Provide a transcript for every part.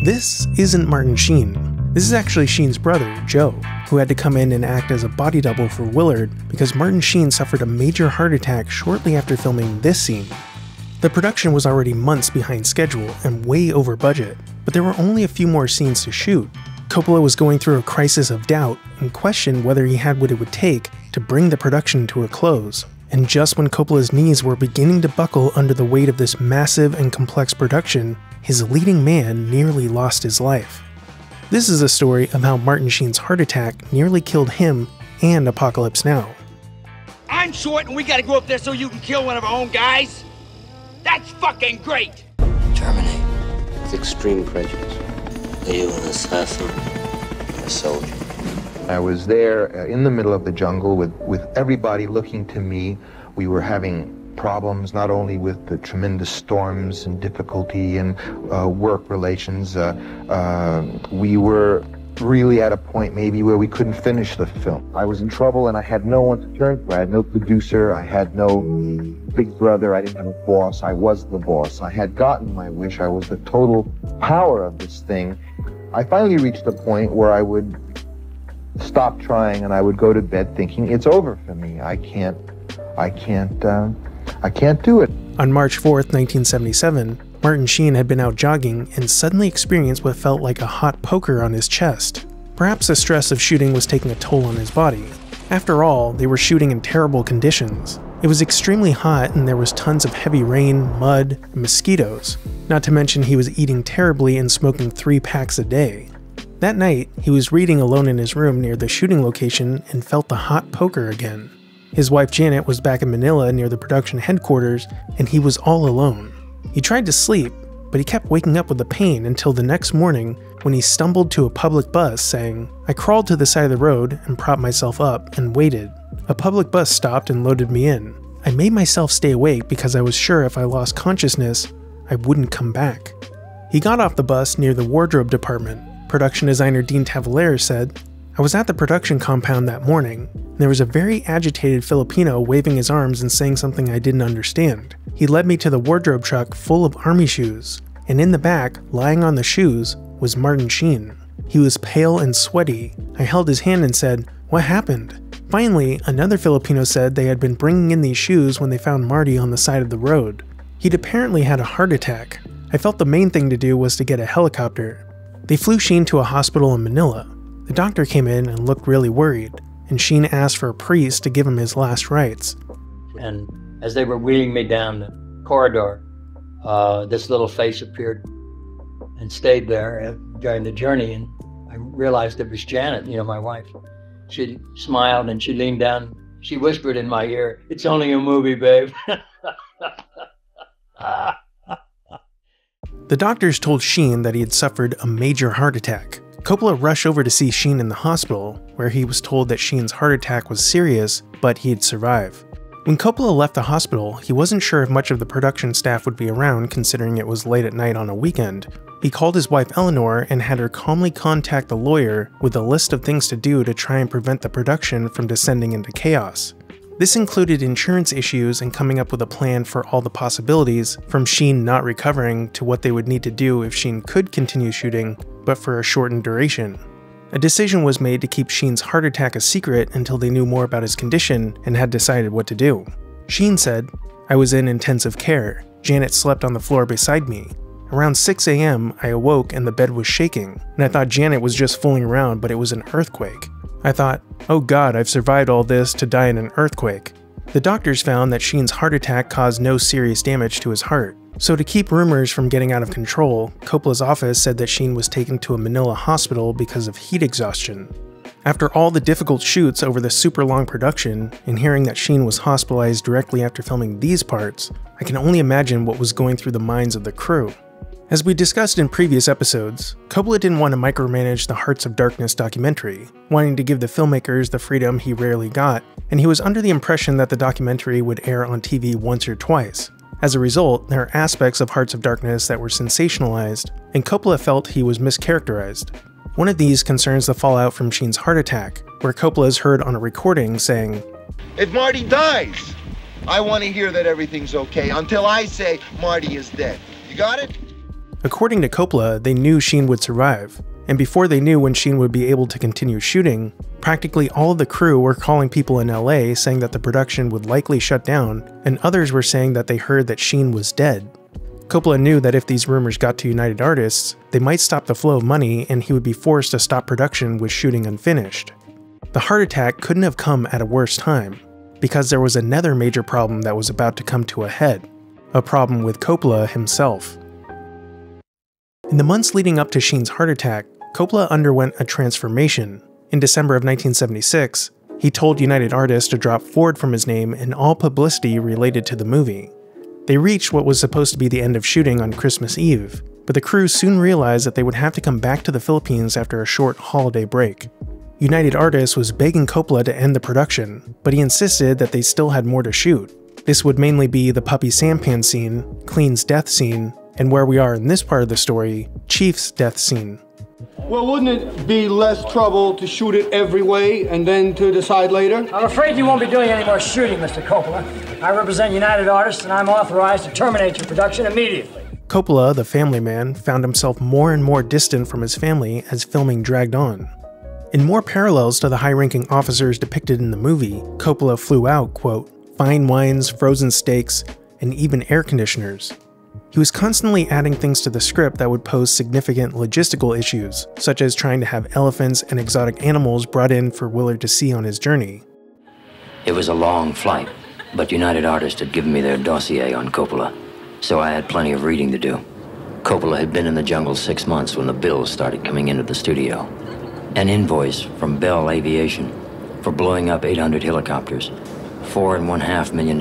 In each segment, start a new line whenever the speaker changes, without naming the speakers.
This isn't Martin Sheen. This is actually Sheen's brother, Joe, who had to come in and act as a body double for Willard because Martin Sheen suffered a major heart attack shortly after filming this scene. The production was already months behind schedule and way over budget, but there were only a few more scenes to shoot. Coppola was going through a crisis of doubt and questioned whether he had what it would take to bring the production to a close. And just when Coppola's knees were beginning to buckle under the weight of this massive and complex production, his leading man nearly lost his life. This is a story of how Martin Sheen's heart attack nearly killed him and Apocalypse Now.
I'm short and we gotta go up there so you can kill one of our own guys? That's fucking great!
Germany. It's extreme prejudice. Are you an assassin or a soldier?
I was there in the middle of the jungle with everybody looking to me. We were having problems not only with the tremendous storms and difficulty and work relations. We were really at a point maybe where we couldn't finish the film. I was in trouble and I had no one to turn to. I had no producer. I had no big brother. I didn't have a boss. I was the boss. I had gotten my wish. I was the total power of this thing. I finally reached the point where I would stop trying and I would go to bed thinking it's over for me. I can't do it.
On March 4th, 1977, Martin Sheen had been out jogging and suddenly experienced what felt like a hot poker on his chest. Perhaps the stress of shooting was taking a toll on his body. After all, they were shooting in terrible conditions. It was extremely hot and there was tons of heavy rain, mud, and mosquitoes. Not to mention he was eating terribly and smoking 3 packs a day. That night, he was reading alone in his room near the shooting location and felt the hot poker again. His wife Janet was back in Manila near the production headquarters, and he was all alone. He tried to sleep, but he kept waking up with the pain until the next morning when he stumbled to a public bus saying, "I crawled to the side of the road and propped myself up and waited. A public bus stopped and loaded me in. I made myself stay awake because I was sure if I lost consciousness, I wouldn't come back." He got off the bus near the wardrobe department. Production designer Dean Tavaler said, "I was at the production compound that morning. There was a very agitated Filipino waving his arms and saying something I didn't understand. He led me to the wardrobe truck full of army shoes, and in the back, lying on the shoes, was Martin Sheen. He was pale and sweaty. I held his hand and said, 'What happened?' Finally, another Filipino said they had been bringing in these shoes when they found Marty on the side of the road. He'd apparently had a heart attack. I felt the main thing to do was to get a helicopter." They flew Sheen to a hospital in Manila. The doctor came in and looked really worried, and Sheen asked for a priest to give him his last rites.
And as they were wheeling me down the corridor, this little face appeared and stayed there during the journey, and I realized it was Janet, my wife. She smiled and she leaned down. She whispered in my ear, "It's only a movie, babe."
The doctors told Sheen that he had suffered a major heart attack. Coppola rushed over to see Sheen in the hospital, where he was told that Sheen's heart attack was serious, but he'd survive. When Coppola left the hospital, he wasn't sure if much of the production staff would be around considering it was late at night on a weekend. He called his wife Eleanor and had her calmly contact the lawyer with a list of things to do to try and prevent the production from descending into chaos. This included insurance issues and coming up with a plan for all the possibilities, from Sheen not recovering to what they would need to do if Sheen could continue shooting, but for a shortened duration. A decision was made to keep Sheen's heart attack a secret until they knew more about his condition and had decided what to do. Sheen said, "I was in intensive care. Janet slept on the floor beside me. Around 6 a.m., I awoke and the bed was shaking, and I thought Janet was just fooling around, but it was an earthquake. I thought, oh God, I've survived all this to die in an earthquake." The doctors found that Sheen's heart attack caused no serious damage to his heart. So to keep rumors from getting out of control, Coppola's office said that Sheen was taken to a Manila hospital because of heat exhaustion. After all the difficult shoots over the super long production, and hearing that Sheen was hospitalized directly after filming these parts, I can only imagine what was going through the minds of the crew. As we discussed in previous episodes, Coppola didn't want to micromanage the Hearts of Darkness documentary, wanting to give the filmmakers the freedom he rarely got, and he was under the impression that the documentary would air on TV once or twice. As a result, there are aspects of Hearts of Darkness that were sensationalized, and Coppola felt he was mischaracterized. One of these concerns the fallout from Sheen's heart attack, where Coppola is heard on a recording saying,
"If Marty dies, I want to hear that everything's okay until I say Marty is dead. You got it?"
According to Coppola, they knew Sheen would survive, and before they knew when Sheen would be able to continue shooting, practically all of the crew were calling people in LA saying that the production would likely shut down, and others were saying that they heard that Sheen was dead. Coppola knew that if these rumors got to United Artists, they might stop the flow of money and he would be forced to stop production with shooting unfinished. The heart attack couldn't have come at a worse time, because there was another major problem that was about to come to a head, a problem with Coppola himself. In the months leading up to Sheen's heart attack, Coppola underwent a transformation. In December of 1976, he told United Artists to drop Ford from his name and all publicity related to the movie. They reached what was supposed to be the end of shooting on Christmas Eve, but the crew soon realized that they would have to come back to the Philippines after a short holiday break. United Artists was begging Coppola to end the production, but he insisted that they still had more to shoot. This would mainly be the puppy sampan scene, Clean's death scene, and where we are in this part of the story, Chief's death scene.
Well, wouldn't it be less trouble to shoot it every way and then to decide later?
I'm afraid you won't be doing any more shooting, Mr. Coppola. I represent United Artists and I'm authorized to terminate your production immediately.
Coppola, the family man, found himself more and more distant from his family as filming dragged on. In more parallels to the high-ranking officers depicted in the movie, Coppola flew out, quote, fine wines, frozen steaks, and even air conditioners. He was constantly adding things to the script that would pose significant logistical issues, such as trying to have elephants and exotic animals brought in for Willard to see on his journey.
It was a long flight, but United Artists had given me their dossier on Coppola, so I had plenty of reading to do. Coppola had been in the jungle 6 months when the bills started coming into the studio. An invoice from Bell Aviation for blowing up 800 helicopters, $4.5 million.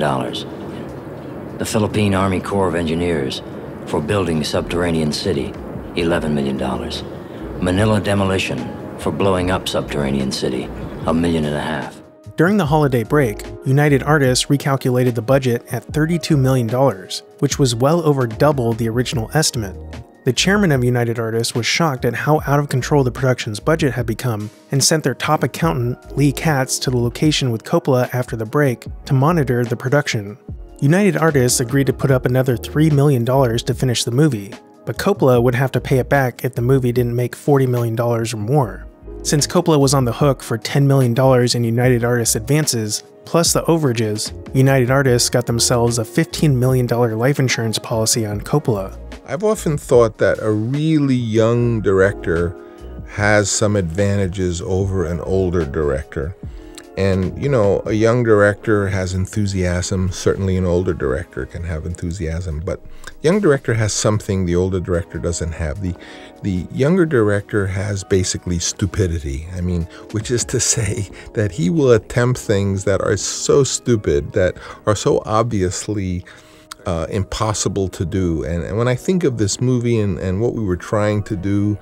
The Philippine Army Corps of Engineers for building Subterranean City, $11 million. Manila Demolition for blowing up Subterranean City, $1.5 million.
During the holiday break, United Artists recalculated the budget at $32 million, which was well over double the original estimate. The chairman of United Artists was shocked at how out of control the production's budget had become and sent their top accountant, Lee Katz, to the location with Coppola after the break to monitor the production. United Artists agreed to put up another $3 million to finish the movie, but Coppola would have to pay it back if the movie didn't make $40 million or more. Since Coppola was on the hook for $10 million in United Artists advances, plus the overages, United Artists got themselves a $15 million life insurance policy on Coppola.
I've often thought that a really young director has some advantages over an older director. And, you know, a young director has enthusiasm. Certainly an older director can have enthusiasm. But young director has something the older director doesn't have. The younger director has basically stupidity. I mean, which is to say that he will attempt things that are so stupid, that are so obviously impossible to do. And when I think of this movie and what we were trying to do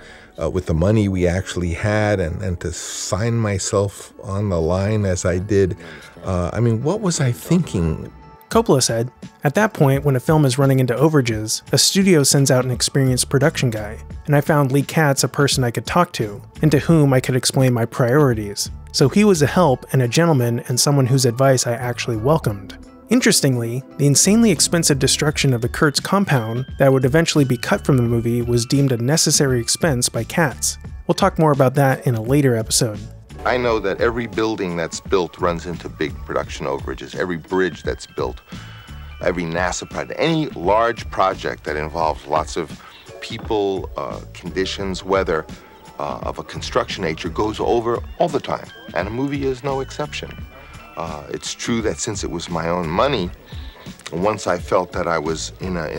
with the money we actually had and to sign myself on the line as I did, I mean, what was I thinking?
Coppola said, at that point, when a film is running into overages, a studio sends out an experienced production guy, and I found Lee Katz a person I could talk to, and to whom I could explain my priorities. So he was a help and a gentleman and someone whose advice I actually welcomed. Interestingly, the insanely expensive destruction of the Kurtz compound that would eventually be cut from the movie was deemed a necessary expense by Katz. We'll talk more about that in a later episode.
I know that every building that's built runs into big production overages. Every bridge that's built, every NASA project, any large project that involves lots of people, conditions, weather of a construction nature goes over all the time, and a movie is no exception. It's true that since it was my own money, once I felt that I was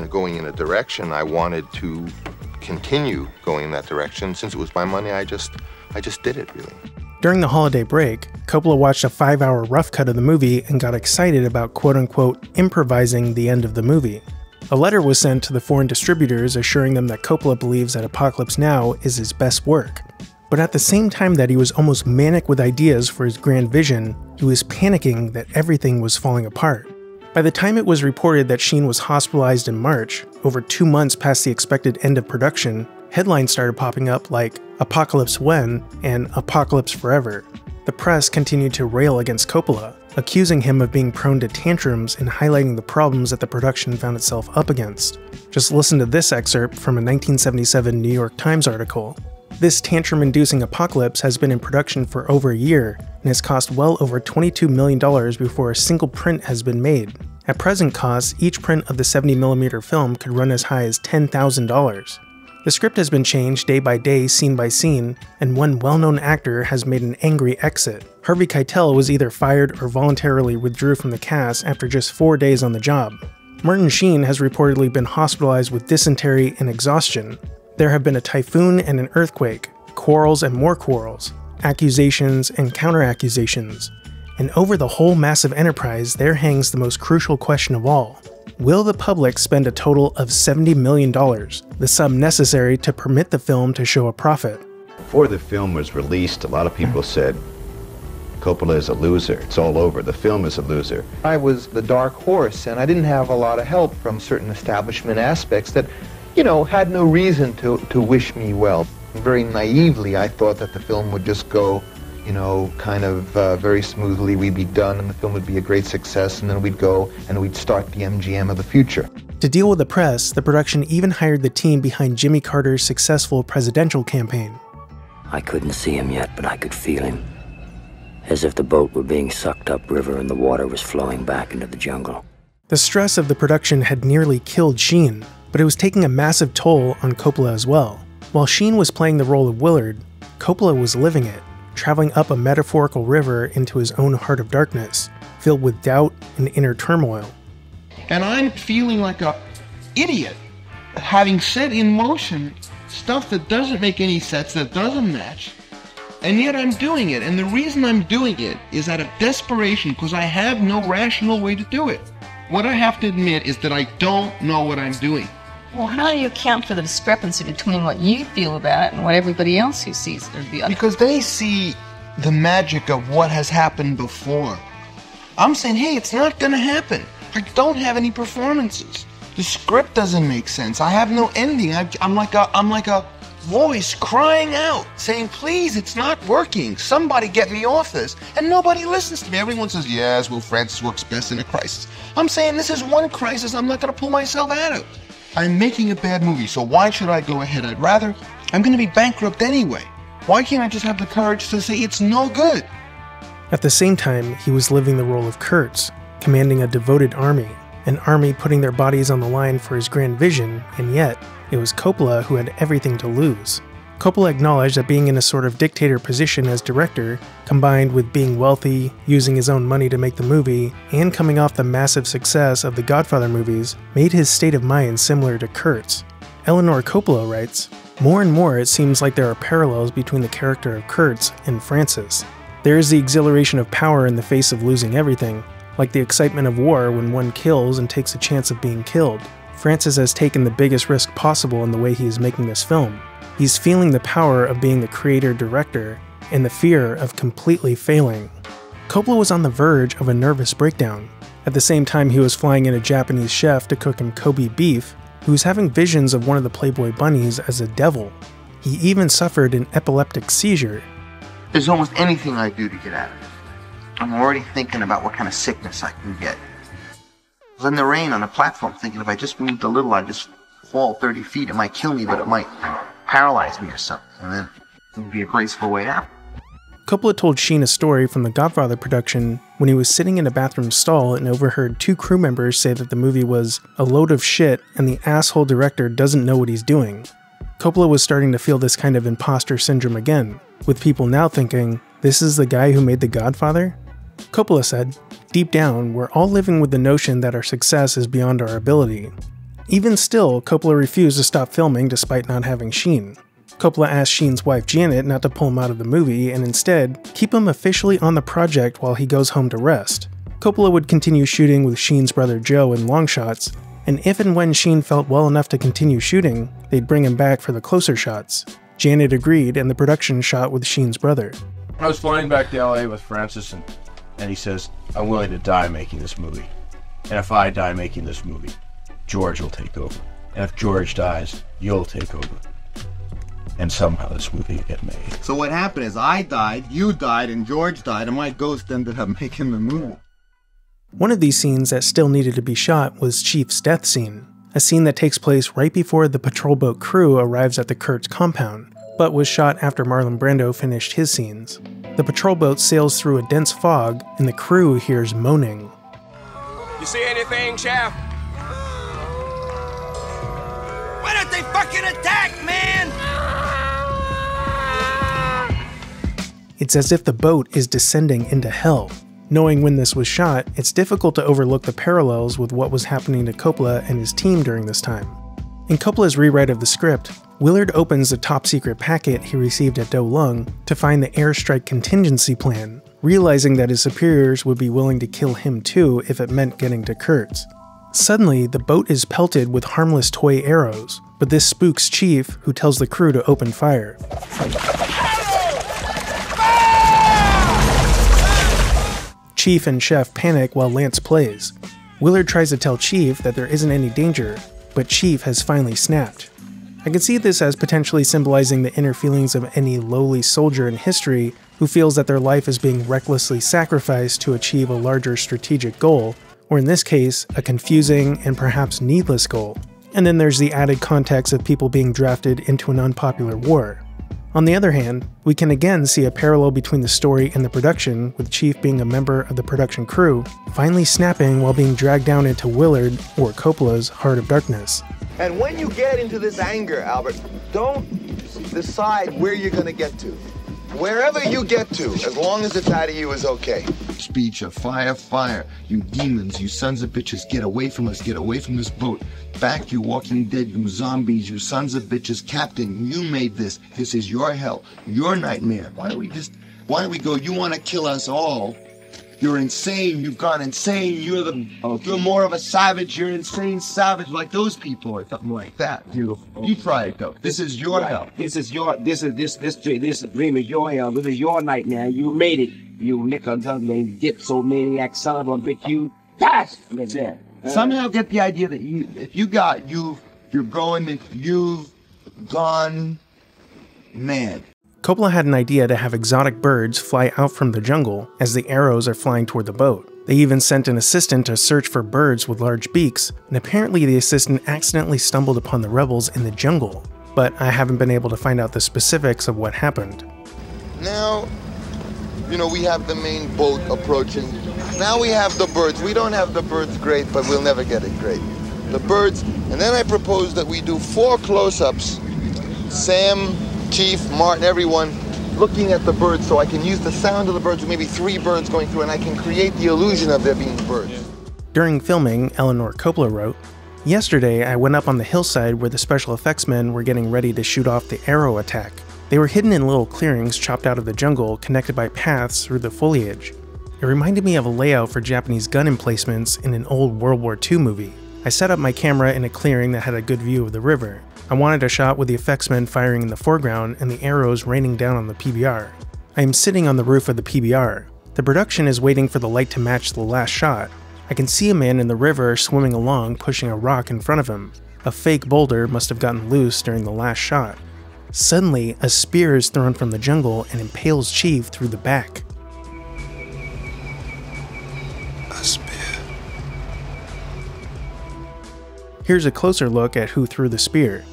going in a direction, I wanted to continue going in that direction. Since it was my money, I just did it, really.
During the holiday break, Coppola watched a 5-hour rough cut of the movie and got excited about quote-unquote improvising the end of the movie. A letter was sent to the foreign distributors assuring them that Coppola believes that Apocalypse Now is his best work. But at the same time that he was almost manic with ideas for his grand vision, he was panicking that everything was falling apart. By the time it was reported that Sheen was hospitalized in March, over 2 months past the expected end of production, headlines started popping up like Apocalypse When and Apocalypse Forever. The press continued to rail against Coppola, accusing him of being prone to tantrums and highlighting the problems that the production found itself up against. Just listen to this excerpt from a 1977 New York Times article. This tantrum-inducing apocalypse has been in production for over a year and has cost well over $22 million before a single print has been made. At present costs, each print of the 70mm film could run as high as $10,000. The script has been changed day by day, scene by scene, and one well-known actor has made an angry exit. Harvey Keitel was either fired or voluntarily withdrew from the cast after just 4 days on the job. Martin Sheen has reportedly been hospitalized with dysentery and exhaustion. There have been a typhoon and an earthquake, quarrels and more quarrels, accusations and counter-accusations. And over the whole massive enterprise, there hangs the most crucial question of all. Will the public spend a total of $70 million, the sum necessary to permit the film to show a profit?
Before the film was released, a lot of people said, Coppola is a loser. It's all over. The film is a loser.
I was the dark horse, and I didn't have a lot of help from certain establishment aspects that, you know, had no reason to wish me well. Very naively, I thought that the film would just go, you know, kind of very smoothly. We'd be done, and the film would be a great success, and then we'd go and we'd start the MGM of the future.
To deal with the press, the production even hired the team behind Jimmy Carter's successful presidential campaign.
I couldn't see him yet, but I could feel him. As if the boat were being sucked upriver and the water was flowing back into the jungle.
The stress of the production had nearly killed Sheen, but it was taking a massive toll on Coppola as well. While Sheen was playing the role of Willard, Coppola was living it, traveling up a metaphorical river into his own heart of darkness, filled with doubt and inner turmoil.
And I'm feeling like an idiot, having set in motion stuff that doesn't make any sense, that doesn't match, and yet I'm doing it. And the reason I'm doing it is out of desperation, because I have no rational way to do it. What I have to admit is that I don't know what I'm doing.
Well, how do you account for the discrepancy between what you feel about it and what everybody else who sees it?
Because they see the magic of what has happened before. I'm saying, hey, it's not going to happen. I don't have any performances. The script doesn't make sense. I have no ending. I'm like a voice crying out, saying, please, it's not working. Somebody get me off this. And nobody listens to me. Everyone says, yes, well, Francis works best in a crisis. I'm saying this is one crisis I'm not going to pull myself out of. I'm making a bad movie, so why should I go ahead? I'm going to be bankrupt anyway. Why can't I just have the courage to say it's no good?
At the same time, he was living the role of Kurtz, commanding a devoted army, an army putting their bodies on the line for his grand vision, and yet, it was Coppola who had everything to lose. Coppola acknowledged that being in a sort of dictator position as director, combined with being wealthy, using his own money to make the movie, and coming off the massive success of the Godfather movies, made his state of mind similar to Kurtz. Eleanor Coppola writes, more and more it seems like there are parallels between the character of Kurtz and Francis. There is the exhilaration of power in the face of losing everything, like the excitement of war when one kills and takes a chance of being killed. Francis has taken the biggest risk possible in the way he is making this film. He's feeling the power of being the creator-director and the fear of completely failing. Coppola was on the verge of a nervous breakdown. At the same time, he was flying in a Japanese chef to cook him Kobe beef, who was having visions of one of the Playboy bunnies as a devil. He even suffered an epileptic seizure.
There's almost anything I do to get out of it. I'm already thinking about what kind of sickness I can get. I was in the rain on a platform thinking if I just moved a little, I'd just fall 30 feet. It might kill me, but it might paralyze me or something, and then it would be a graceful way out.
Coppola told Sheen a story from the Godfather production when he was sitting in a bathroom stall and overheard two crew members say that the movie was a load of shit and the asshole director doesn't know what he's doing. Coppola was starting to feel this kind of imposter syndrome again, with people now thinking, this is the guy who made The Godfather? Coppola said, deep down, we're all living with the notion that our success is beyond our ability. Even still, Coppola refused to stop filming despite not having Sheen. Coppola asked Sheen's wife Janet not to pull him out of the movie and instead keep him officially on the project while he goes home to rest. Coppola would continue shooting with Sheen's brother Joe in long shots, and if and when Sheen felt well enough to continue shooting, they'd bring him back for the closer shots. Janet agreed and the production shot with Sheen's brother.
I was flying back to LA with Francis and he says, I'm willing to die making this movie. And if I die making this movie, George will take over. And if George dies, you'll take over. And somehow this movie will get made.
So what happened is I died, you died, and George died, and my ghost ended up making the movie.
One of these scenes that still needed to be shot was Chief's death scene, a scene that takes place right before the patrol boat crew arrives at the Kurtz compound, but was shot after Marlon Brando finished his scenes. The patrol boat sails through a dense fog, and the crew hears moaning.
You see anything, Chef?
Why don't they fucking attack, man?
It's as if the boat is descending into hell. Knowing when this was shot, it's difficult to overlook the parallels with what was happening to Coppola and his team during this time. In Coppola's rewrite of the script, Willard opens the top-secret packet he received at Do Lung to find the airstrike contingency plan, realizing that his superiors would be willing to kill him too if it meant getting to Kurtz. Suddenly, the boat is pelted with harmless toy arrows, but this spooks Chief, who tells the crew to open fire. Chief and Chef panic while Lance plays. Willard tries to tell Chief that there isn't any danger, but Chief has finally snapped. I can see this as potentially symbolizing the inner feelings of any lowly soldier in history who feels that their life is being recklessly sacrificed to achieve a larger strategic goal, or in this case, a confusing and perhaps needless goal. And then there's the added context of people being drafted into an unpopular war. On the other hand, we can again see a parallel between the story and the production, with Chief being a member of the production crew, finally snapping while being dragged down into Willard, or Coppola's, Heart of Darkness.
And when you get into this anger, Albert, don't decide where you're going to get to. Wherever you get to, as long as it's out of you, is okay. Speech of fire, fire. You demons, you sons of bitches, get away from us, get away from this boat. Back, you walking dead, you zombies, you sons of bitches. Captain, you made this. This is your hell, your nightmare. Why don't we go, you want to kill us all? You're insane, you've gone insane, you're more of a savage, you're insane savage like those people, or something like that. Beautiful. You try it though. This is your hell.
This dream is your hell. This is your nightmare. You made it. You nickel duckling dipsomaniac son of a bitch. You pass.
Somehow get the idea that you've gone mad.
Coppola had an idea to have exotic birds fly out from the jungle as the arrows are flying toward the boat. They even sent an assistant to search for birds with large beaks, and apparently the assistant accidentally stumbled upon the rebels in the jungle. But I haven't been able to find out the specifics of what happened.
Now, we have the main boat approaching. Now we have the birds. We don't have the birds great, but we'll never get it great. The birds, and then I propose that we do 4 close-ups. Sam, Chief, Martin, everyone, looking at the birds so I can use the sound of the birds with maybe 3 birds going through, and I can create the illusion of there being birds.
During filming, Eleanor Coppola wrote, "Yesterday I went up on the hillside where the special effects men were getting ready to shoot off the arrow attack. They were hidden in little clearings chopped out of the jungle connected by paths through the foliage. It reminded me of a layout for Japanese gun emplacements in an old World War II movie. I set up my camera in a clearing that had a good view of the river. I wanted a shot with the effects men firing in the foreground and the arrows raining down on the PBR. I am sitting on the roof of the PBR. The production is waiting for the light to match the last shot. I can see a man in the river swimming along pushing a rock in front of him. A fake boulder must have gotten loose during the last shot. Suddenly, a spear is thrown from the jungle and impales Chief through the back.
A spear.
Here's a closer look at who threw the spear.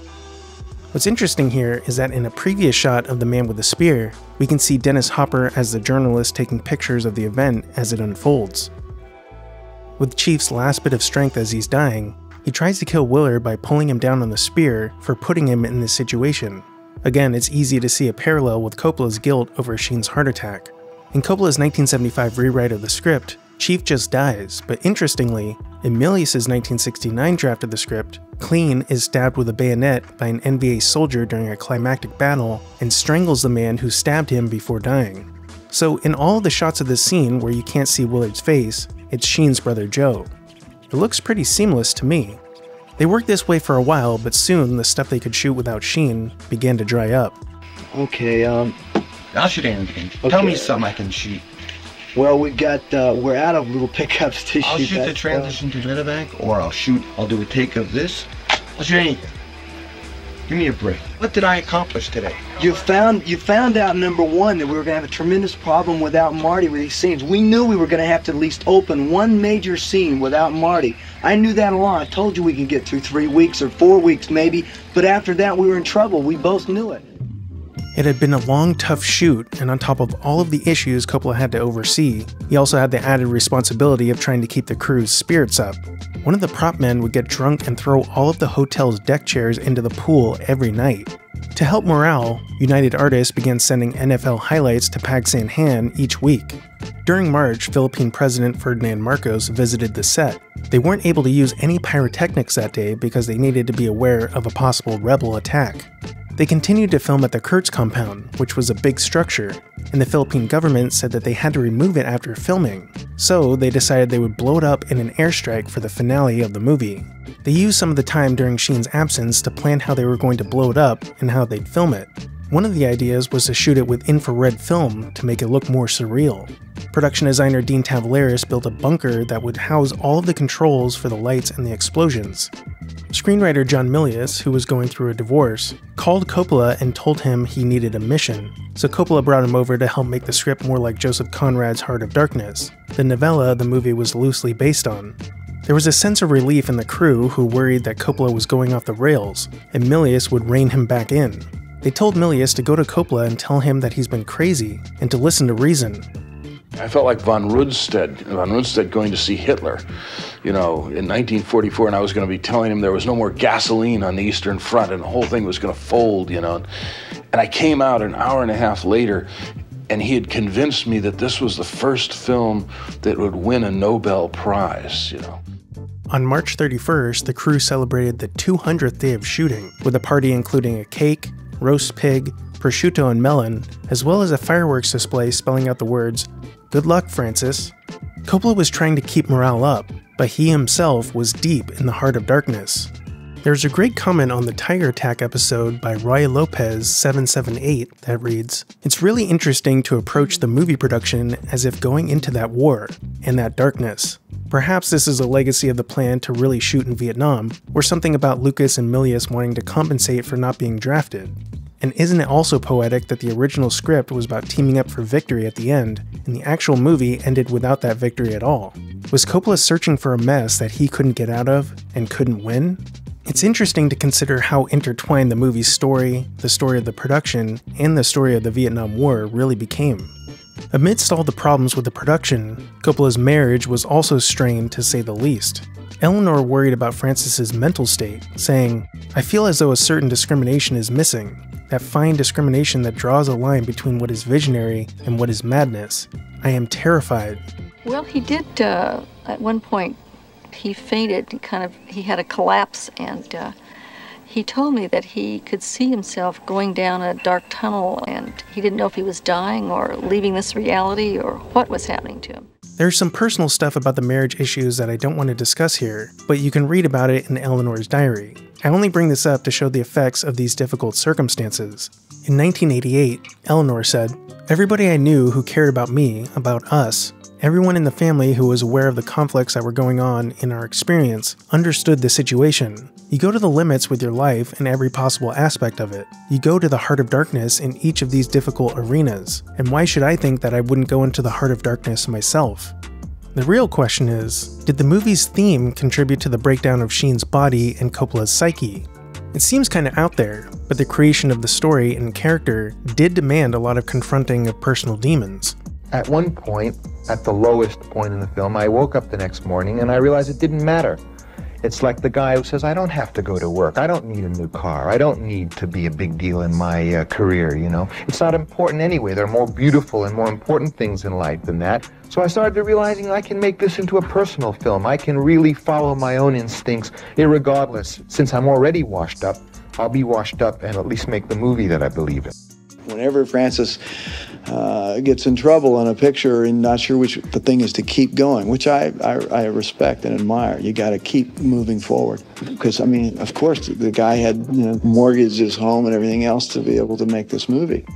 What's interesting here is that in a previous shot of the man with the spear, we can see Dennis Hopper as the journalist taking pictures of the event as it unfolds. With Chief's last bit of strength as he's dying, he tries to kill Willard by pulling him down on the spear for putting him in this situation. Again, it's easy to see a parallel with Coppola's guilt over Sheen's heart attack. In Coppola's 1975 rewrite of the script, Chief just dies, but interestingly, in Milius's 1969 draft of the script, Clean is stabbed with a bayonet by an NVA soldier during a climactic battle and strangles the man who stabbed him before dying. So in all the shots of this scene where you can't see Willard's face, it's Sheen's brother Joe. It looks pretty seamless to me. They worked this way for a while, but soon the stuff they could shoot without Sheen began to dry up.
Okay, I'll shoot anything.
Okay.
Tell me something I can shoot.
Well, we're out of little pickups to shoot.
I'll shoot the transition to medevac, or I'll do a take of this. I'll shoot anything. Give me a break. What did I accomplish today?
You found out, number one, that we were going to have a tremendous problem without Marty with these scenes. We knew we were going to have to at least open one major scene without Marty. I knew that along. I told you we could get through 3 weeks or 4 weeks maybe, but after that we were in trouble. We both knew it.
It had been a long, tough shoot, and on top of all of the issues Coppola had to oversee, he also had the added responsibility of trying to keep the crew's spirits up. One of the prop men would get drunk and throw all of the hotel's deck chairs into the pool every night. To help morale, United Artists began sending NFL highlights to Pagsanjan each week. During March, Philippine President Ferdinand Marcos visited the set. They weren't able to use any pyrotechnics that day because they needed to be aware of a possible rebel attack. They continued to film at the Kurtz compound, which was a big structure, and the Philippine government said that they had to remove it after filming, so they decided they would blow it up in an airstrike for the finale of the movie. They used some of the time during Sheen's absence to plan how they were going to blow it up and how they'd film it. One of the ideas was to shoot it with infrared film to make it look more surreal. Production designer Dean Tavoularis built a bunker that would house all of the controls for the lights and the explosions. Screenwriter John Milius, who was going through a divorce, called Coppola and told him he needed a mission, so Coppola brought him over to help make the script more like Joseph Conrad's Heart of Darkness, the novella the movie was loosely based on. There was a sense of relief in the crew who worried that Coppola was going off the rails, and Milius would rein him back in. They told Milius to go to Coppola and tell him that he's been crazy, and to listen to reason.
I felt like von Rundstedt going to see Hitler, in 1944, and I was going to be telling him there was no more gasoline on the Eastern Front and the whole thing was going to fold, And I came out an hour and a half later, and he had convinced me that this was the first film that would win a Nobel Prize,
On March 31st, the crew celebrated the 200th day of shooting, with a party including a cake, roast pig, prosciutto and melon, as well as a fireworks display spelling out the words, "Good luck, Francis." Coppola was trying to keep morale up, but he himself was deep in the heart of darkness. There's a great comment on the Tiger Attack episode by Roy Lopez 778 that reads, "It's really interesting to approach the movie production as if going into that war, and that darkness. Perhaps this is a legacy of the plan to really shoot in Vietnam, or something about Lucas and Milius wanting to compensate for not being drafted. And isn't it also poetic that the original script was about teaming up for victory at the end, and the actual movie ended without that victory at all? Was Coppola searching for a mess that he couldn't get out of, and couldn't win?" It's interesting to consider how intertwined the movie's story, the story of the production, and the story of the Vietnam War really became. Amidst all the problems with the production, Coppola's marriage was also strained to say the least. Eleanor worried about Francis's mental state, saying, "I feel as though a certain discrimination is missing, that fine discrimination that draws a line between what is visionary and what is madness. I am terrified."
Well, he did, at one point, he fainted, he had a collapse, and he told me that he could see himself going down a dark tunnel, and he didn't know if he was dying or leaving this reality or what was happening to him.
There's some personal stuff about the marriage issues that I don't want to discuss here, but you can read about it in Eleanor's diary. I only bring this up to show the effects of these difficult circumstances. In 1988, Eleanor said, "Everybody I knew who cared about me, about us, everyone in the family who was aware of the conflicts that were going on in our experience, understood the situation. You go to the limits with your life in every possible aspect of it. You go to the heart of darkness in each of these difficult arenas, and why should I think that I wouldn't go into the heart of darkness myself?" The real question is, did the movie's theme contribute to the breakdown of Sheen's body and Coppola's psyche? It seems kinda out there, but the creation of the story and character did demand a lot of confronting of personal demons.
At one point, at the lowest point in the film, I woke up the next morning and I realized it didn't matter. It's like the guy who says, "I don't have to go to work. I don't need a new car. I don't need to be a big deal in my career, It's not important anyway. There are more beautiful and more important things in life than that." So I started realizing I can make this into a personal film. I can really follow my own instincts, irregardless. Since I'm already washed up, I'll be washed up and at least make the movie that I believe in.
Whenever Francis gets in trouble in a picture and not sure which the thing is to keep going, which I respect and admire. You got to keep moving forward. Because, of course, the guy had mortgaged his home and everything else to be able to make this movie.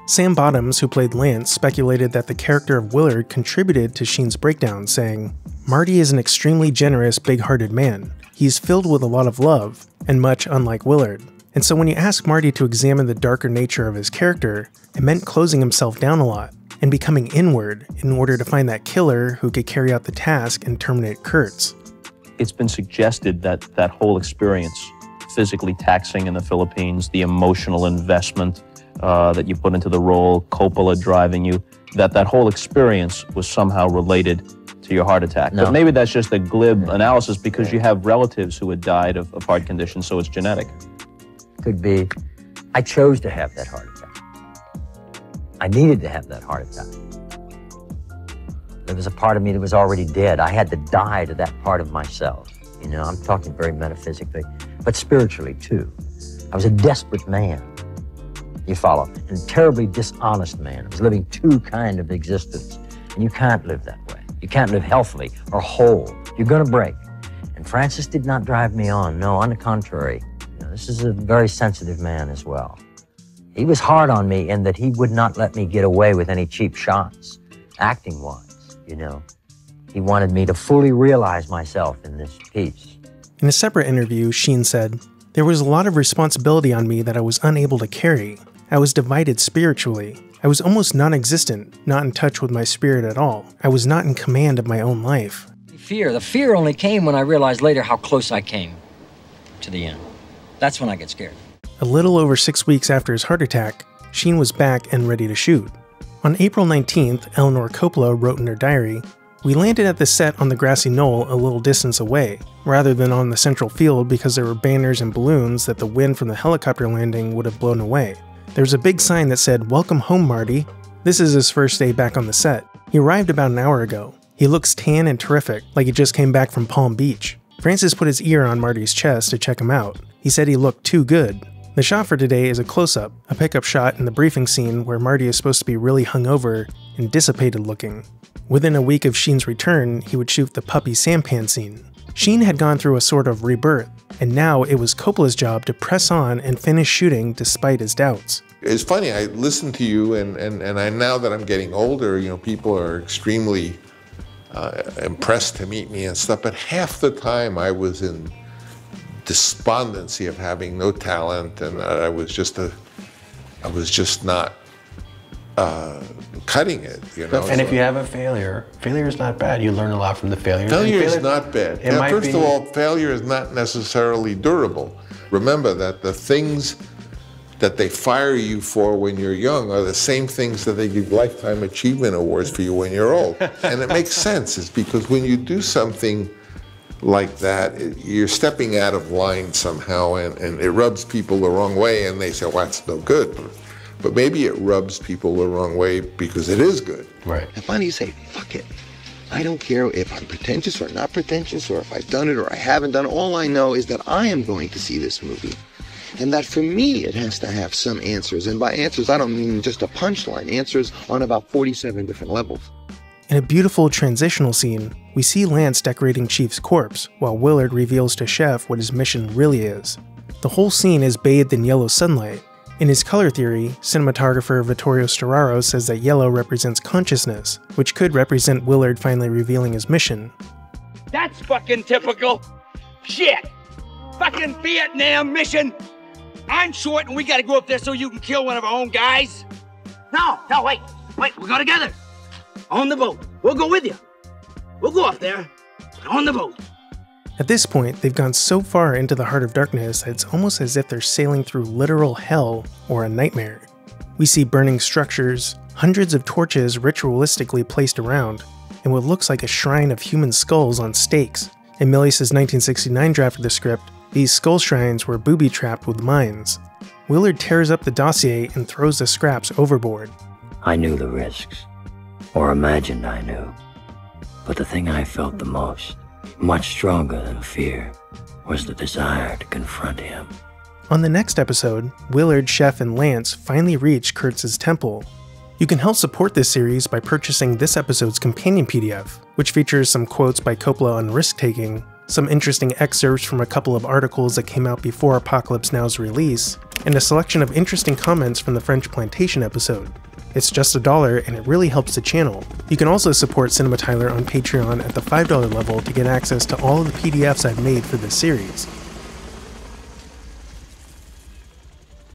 Sam Bottoms, who played Lance, speculated that the character of Willard contributed to Sheen's breakdown, saying, "Marty is an extremely generous, big-hearted man. He's filled with a lot of love, and much unlike Willard. And so when you ask Marty to examine the darker nature of his character, it meant closing himself down a lot and becoming inward in order to find that killer who could carry out the task and terminate Kurtz.
It's been suggested that that whole experience, physically taxing in the Philippines, the emotional investment that you put into the role, Coppola driving you, that whole experience was somehow related to your heart attack.
No.
But maybe that's just a glib analysis because you have relatives who had died of heart conditions, so it's genetic.
Could be. I chose to have that heart attack. I needed to have that heart attack. There was a part of me that was already dead. I had to die to that part of myself. You know, I'm talking very metaphysically, but spiritually too. I was a desperate man, you follow, and a terribly dishonest man. I was living two kind of existence, and you can't live that way. You can't live healthily or whole. You're gonna break. And Francis did not drive me on. No, on the contrary. You know, this is a very sensitive man as well. He was hard on me in that he would not let me get away with any cheap shots, acting-wise, you know. He wanted me to fully realize myself in this piece.
In a separate interview, Sheen said, "There was a lot of responsibility on me that I was unable to carry. I was divided spiritually. I was almost non-existent, not in touch with my spirit at all. I was not in command of my own life."
The fear only came when I realized later how close I came to the end. That's when I get scared.
A little over 6 weeks after his heart attack, Sheen was back and ready to shoot. On April 19th, Eleanor Coppola wrote in her diary, "We landed at the set on the grassy knoll a little distance away, rather than on the central field because there were banners and balloons that the wind from the helicopter landing would have blown away. There was a big sign that said, 'Welcome home, Marty.' This is his first day back on the set. He arrived about an hour ago. He looks tan and terrific, like he just came back from Palm Beach." Francis put his ear on Marty's chest to check him out. He said he looked too good. The shot for today is a close-up, a pickup shot in the briefing scene where Marty is supposed to be really hungover and dissipated looking. Within a week of Sheen's return, he would shoot the puppy sampan scene. Sheen had gone through a sort of rebirth, and now it was Coppola's job to press on and finish shooting despite his doubts.
It's funny, I listen to you, and now that I'm getting older, you know, people are extremely impressed to meet me and stuff, but half the time I was in despondency of having no talent, and I was just not cutting it, you know.
And if you have a failure is not bad. You learn a lot from the failure.
Failure is not bad. Now, first of all, failure is not necessarily durable. Remember that the things that they fire you for when you're young are the same things that they give lifetime achievement awards for you when you're old. And it makes sense. It's because when you do something like that, you're stepping out of line somehow, and it rubs people the wrong way, and they say, well, that's no good. But maybe it rubs people the wrong way because it is good.
Right.
And finally you say, fuck it. I don't care if I'm pretentious or not pretentious, or if I've done it or I haven't done it. All I know is that I am going to see this movie. And that for me, it has to have some answers. And by answers, I don't mean just a punchline. Answers on about 47 different levels.
In a beautiful transitional scene, we see Lance decorating Chief's corpse, while Willard reveals to Chef what his mission really is. The whole scene is bathed in yellow sunlight. In his color theory, cinematographer Vittorio Storaro says that yellow represents consciousness, which could represent Willard finally revealing his mission.
That's fucking typical. Shit. Fucking Vietnam mission. I'm short and we gotta go up there so you can kill one of our own guys. No, wait, we'll go together. On the boat. We'll go with you. We'll go up there, on the boat.
At this point, they've gone so far into the heart of darkness that it's almost as if they're sailing through literal hell or a nightmare. We see burning structures, hundreds of torches ritualistically placed around, and what looks like a shrine of human skulls on stakes. In Milius's 1969 draft of the script, these skull shrines were booby-trapped with mines. Willard tears up the dossier and throws the scraps overboard.
I knew the risks, or imagined I knew. But the thing I felt the most, much stronger than fear, was the desire to confront him.
On the next episode, Willard, Chef, and Lance finally reach Kurtz's temple. You can help support this series by purchasing this episode's companion PDF, which features some quotes by Coppola on risk-taking, some interesting excerpts from a couple of articles that came out before Apocalypse Now's release, and a selection of interesting comments from the French Plantation episode. It's just $1 and it really helps the channel. You can also support CinemaTyler on Patreon at the $5 level to get access to all of the PDFs I've made for this series.